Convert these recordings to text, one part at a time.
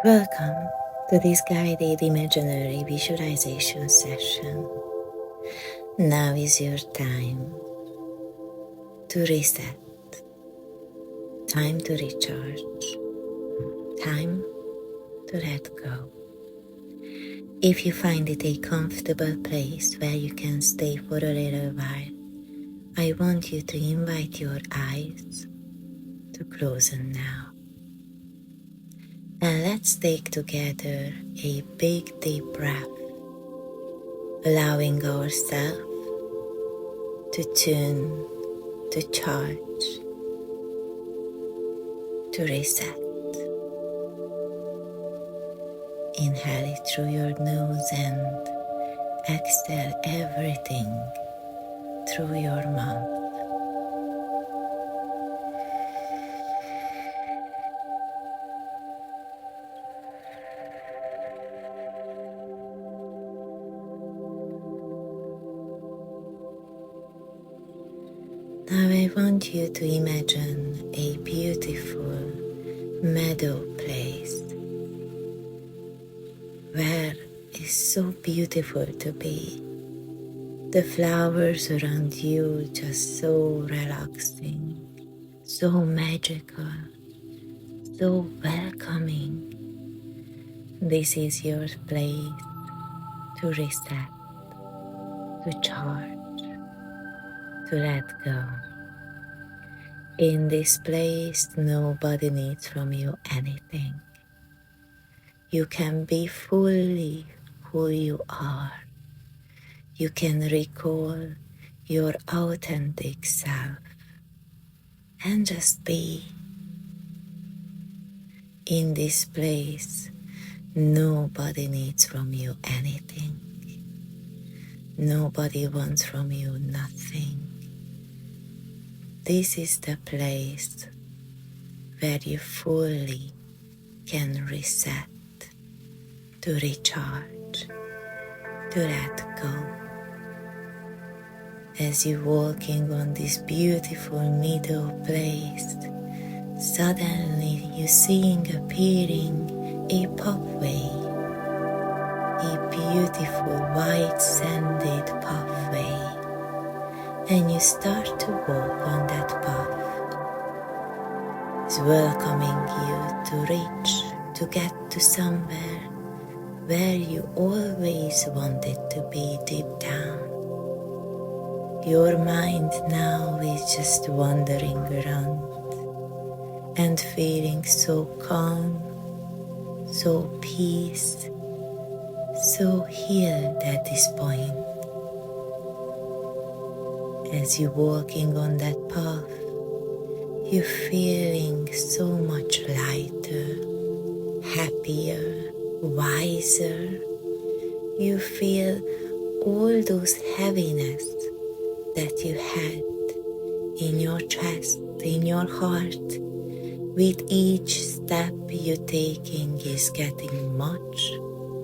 Welcome to this guided imaginary visualization session. Now is your time to reset, time to recharge, time to let go. If you find it a comfortable place where you can stay for a little while, I want you to invite your eyes to close them now. And let's take together a big deep breath, allowing ourselves to tune, to charge, to reset. Inhale it through your nose and exhale everything through your mouth. Now I want you to imagine a beautiful meadow place where it's so beautiful to be. The flowers around you just so relaxing, so magical, so welcoming. This is your place to reset, to charge, to let go. In this place, nobody needs from you anything. You can be fully who you are. You can recall your authentic self and just be. In this place, nobody needs from you anything. Nobody wants from you nothing. This is the place where you fully can reset, to recharge, to let go. As you're walking on this beautiful meadow place, suddenly you're seeing appearing a pathway, a beautiful white sanded pathway, and you start to walk on that path. It's welcoming you to reach, to get to somewhere where you always wanted to be deep down. Your mind now is just wandering around and feeling so calm, so peace, so healed at this point. As you're walking on that path, you're feeling so much lighter, happier, wiser. You feel all those heaviness that you had in your chest, in your heart. With each step you're taking is getting much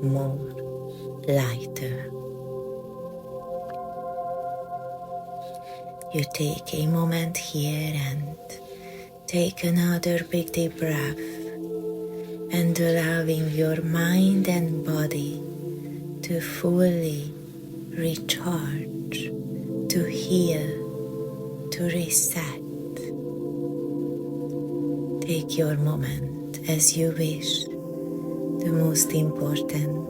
more lighter. You take a moment here and take another big deep breath, and allowing your mind and body to fully recharge, to heal, to reset. Take your moment as you wish. The most important,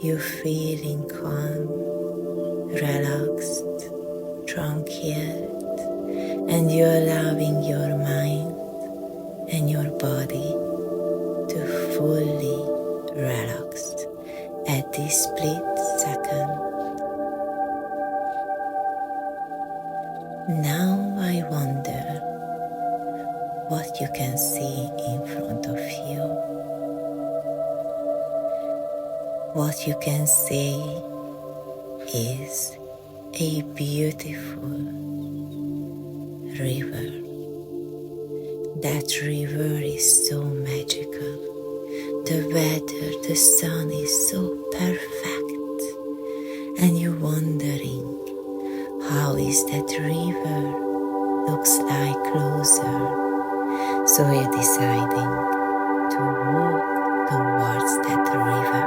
you're feeling calm, relaxed, tranquil, and you're allowing your mind and your body to fully relax at this split second. Now I wonder what you can see in front of you. What you can see is a beautiful river. That river is so magical. The weather, the sun is so perfect. And you're wondering, how is that river looks like closer? So you're deciding to walk towards that river.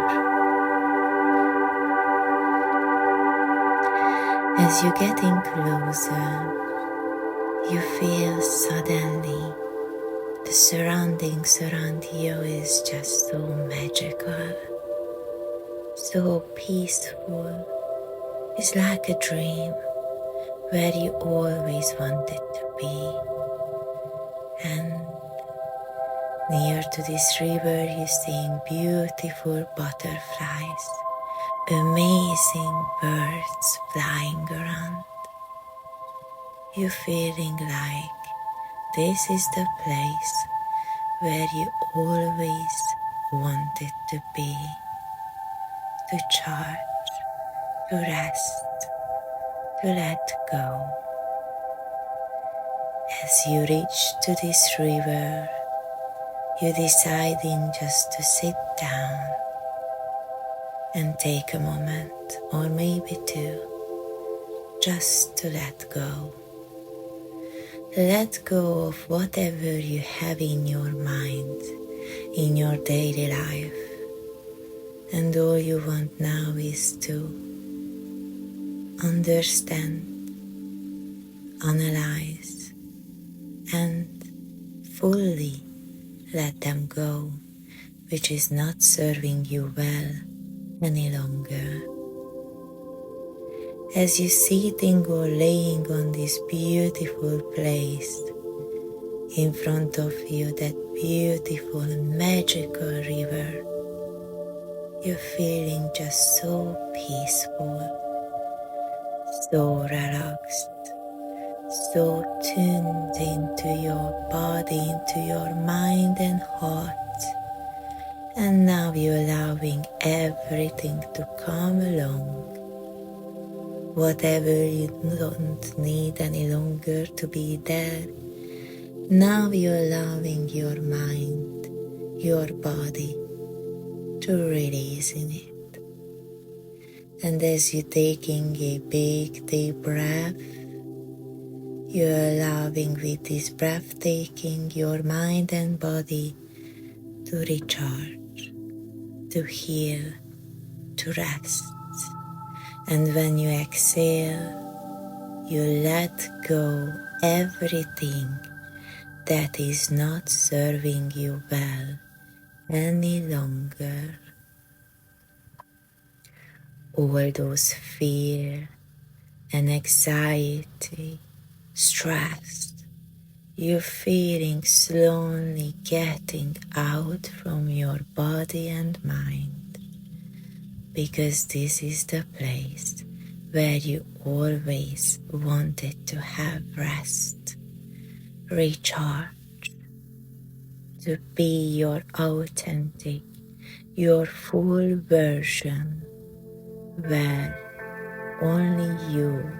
As you're getting closer, you feel suddenly the surroundings around you is just so magical, so peaceful. It's like a dream where you always wanted to be. And near to this river, you're seeing beautiful butterflies, amazing birds flying around. You're feeling like this is the place where you always wanted to be, to charge, to rest, to let go. As you reach to this river, you're deciding just to sit down and take a moment or maybe two just to let go. Let go of whatever you have in your mind, in your daily life. And all you want now is to understand, analyze, and fully let them go, which is not serving you well any longer. As you're sitting or laying on this beautiful place in front of you, that beautiful magical river, you're feeling just so peaceful, so relaxed, so tuned into your body, into your mind and heart. And now you're allowing everything to come along. Whatever you don't need any longer to be there, now you're allowing your mind, your body to release in it. And as you're taking a big deep breath, you're allowing with this breath taking your mind and body to recharge, to heal, to rest. And when you exhale, you let go everything that is not serving you well any longer. All those fear and anxiety, stress, you're feeling slowly getting out from your body and mind. Because this is the place where you always wanted to have rest, recharge, to be your authentic, your full version, where only you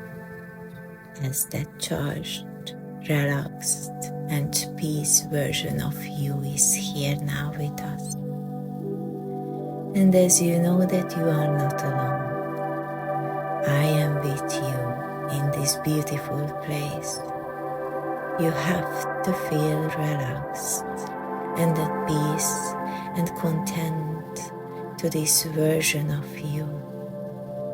as that charged, relaxed, and peace version of you is here now with us. And as you know that you are not alone, I am with you in this beautiful place. You have to feel relaxed and at peace and content to this version of you,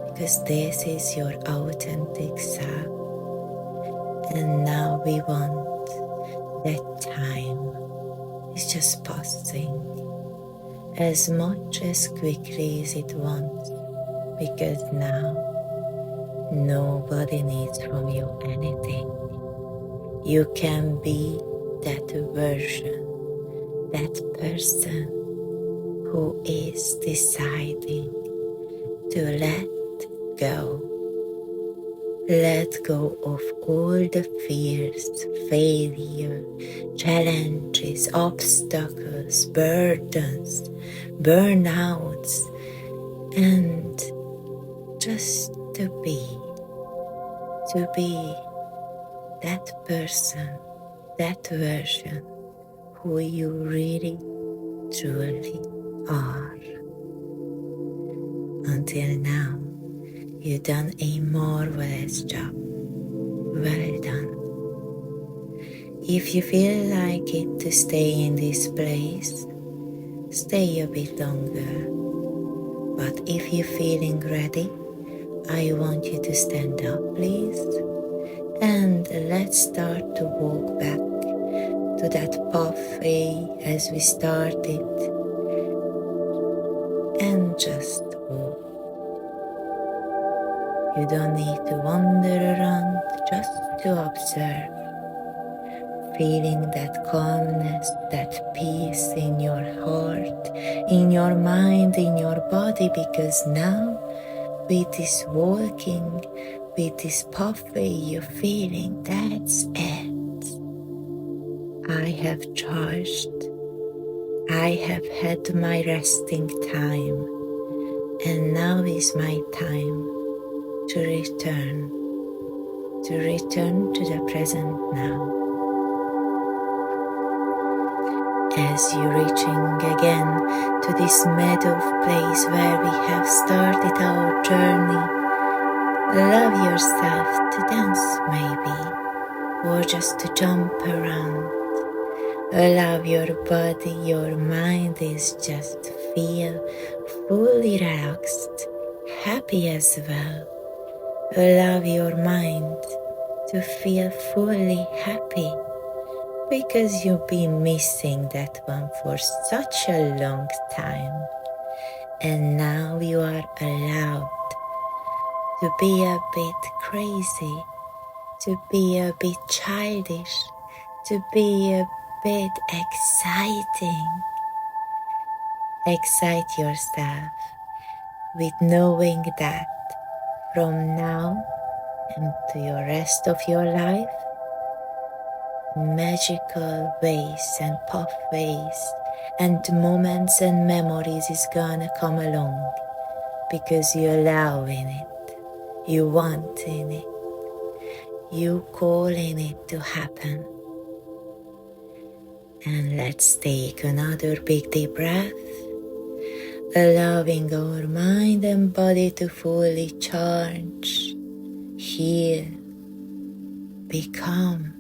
because this is your authentic self. And now we want that time is just passing as much as quickly as it wants, because now nobody needs from you anything. You can be that version, that person who is deciding to let go. Let go of all the fears, failure, challenges, obstacles, burdens, burnouts, and just to be that person, that version who you really, truly are. Until now, you've done a marvelous job. Well done. If you feel like it to stay in this place, stay a bit longer. But if you're feeling ready, I want you to stand up, please. And let's start to walk back to that pathway as we started. And just walk. You don't need to wander around, just to observe. Feeling that calmness, that peace in your heart, in your mind, in your body, because now with this walking, with this pathway you're feeling, that's it. I have charged. I have had my resting time, and now is my time to return to the present now. As you're reaching again to this meadow place where we have started our journey, allow yourself to dance maybe, or just to jump around. Allow your body, your mind is just to feel fully relaxed, happy as well. Allow your mind to feel fully happy, because you've been missing that one for such a long time. And now you are allowed to be a bit crazy, to be a bit childish, to be a bit exciting. Excite yourself with knowing that from now and to the rest of your life, magical ways and pathways and moments and memories is gonna come along, because you allow in it, you want in it, you calling it to happen. And let's take another big deep breath, allowing our mind and body to fully charge, heal, become.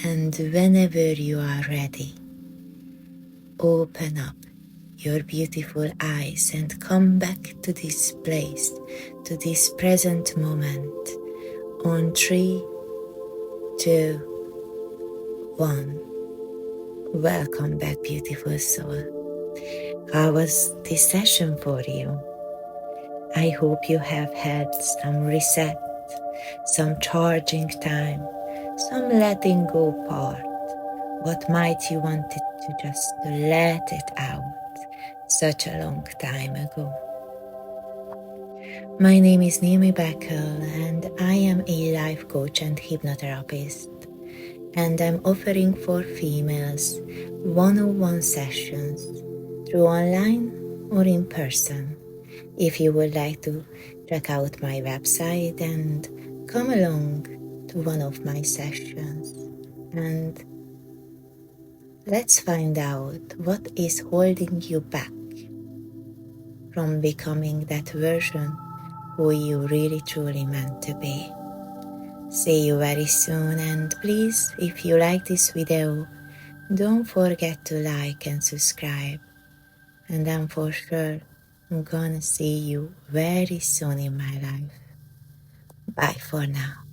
And whenever you are ready, open up your beautiful eyes and come back to this place, to this present moment. On 3, 2, 1. Welcome back, beautiful soul. How was this session for you? I hope you have had some reset, some charging time, some letting go part. What might you wanted to just let it out such a long time ago? My name is Naomi Beckel, and I am a life coach and hypnotherapist. And I'm offering for females one-on-one sessions through online or in person. If you would like to check out my website and come along to one of my sessions, and let's find out what is holding you back from becoming that version who you really truly meant to be. See you very soon, and please, if you like this video, don't forget to like and subscribe. And I'm for sure I'm gonna see you very soon in my life. Bye for now.